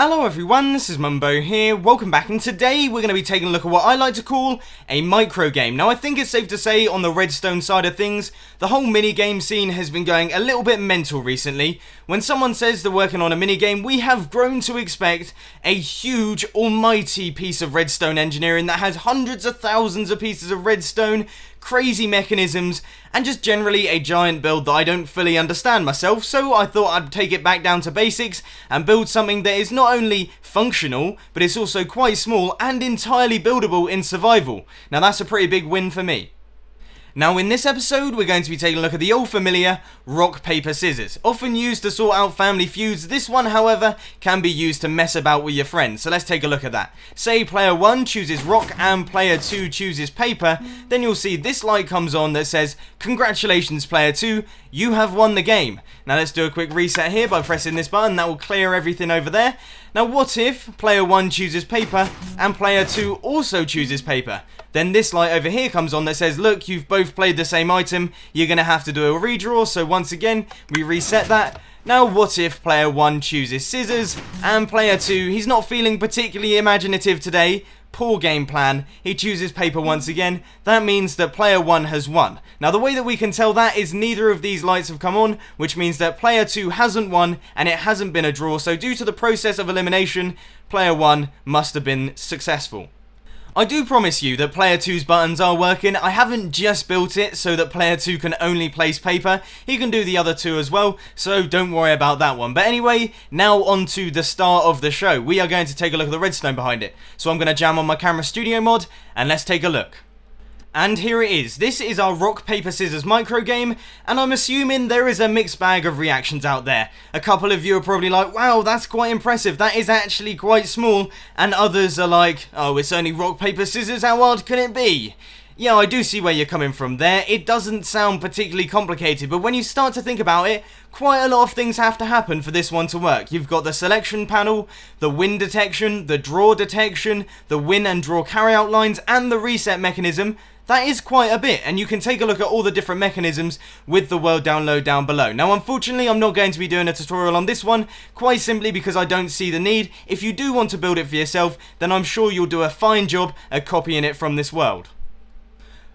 Hello everyone, this is Mumbo here, welcome back, and today we're going to be taking a look at what I like to call a microgame. Now I think it's safe to say on the redstone side of things, the whole minigame scene has been going a little bit mental recently. When someone says they're working on a minigame, we have grown to expect a huge, almighty piece of redstone engineering that has hundreds of thousands of pieces of redstone, crazy mechanisms, and just generally a giant build that I don't fully understand myself, so I thought I'd take it back down to basics and build something that is not only functional, but it's also quite small and entirely buildable in survival. Now that's a pretty big win for me. Now in this episode we're going to be taking a look at the old familiar rock, paper, scissors. Often used to sort out family feuds, this one however can be used to mess about with your friends, so let's take a look at that. Say player 1 chooses rock and player 2 chooses paper, then you'll see this light comes on that says, "Congratulations player 2, you have won the game." Now let's do a quick reset here by pressing this button, that will clear everything over there. Now what if player 1 chooses paper and player 2 also chooses paper? Then this light over here comes on that says, "Look, you've both played the same item, you're going to have to do a redraw," so once again we reset that. Now what if player 1 chooses scissors and player 2, he's not feeling particularly imaginative today, poor game plan, he chooses paper once again. That means that player 1 has won. Now the way that we can tell that is neither of these lights have come on, which means that player 2 hasn't won and it hasn't been a draw, so due to the process of elimination, player 1 must have been successful. I do promise you that player 2's buttons are working. I haven't just built it so that player 2 can only place paper. He can do the other two as well, so don't worry about that one. But anyway, now on to the start of the show. We are going to take a look at the redstone behind it. So I'm going to jam on my camera studio mod, and let's take a look. And here it is. This is our rock, paper, scissors micro game, and I'm assuming there is a mixed bag of reactions out there. A couple of you are probably like, "Wow, that's quite impressive, that is actually quite small," and others are like, "Oh, it's only rock, paper, scissors, how hard can it be?" Yeah, I do see where you're coming from there. It doesn't sound particularly complicated, but when you start to think about it, quite a lot of things have to happen for this one to work. You've got the selection panel, the win detection, the draw detection, the win and draw carryout lines, and the reset mechanism. That is quite a bit, and you can take a look at all the different mechanisms with the world download down below. Now unfortunately I'm not going to be doing a tutorial on this one, quite simply because I don't see the need. If you do want to build it for yourself, then I'm sure you'll do a fine job at copying it from this world.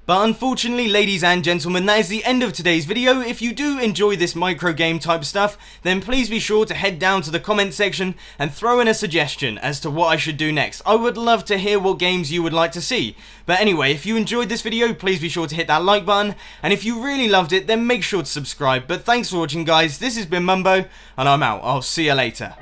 But unfortunately, ladies and gentlemen, that is the end of today's video. If you do enjoy this micro game type stuff, then please be sure to head down to the comment section and throw in a suggestion as to what I should do next. I would love to hear what games you would like to see. But anyway, if you enjoyed this video, please be sure to hit that like button, and if you really loved it, then make sure to subscribe. But thanks for watching guys, this has been Mumbo, and I'm out. I'll see you later.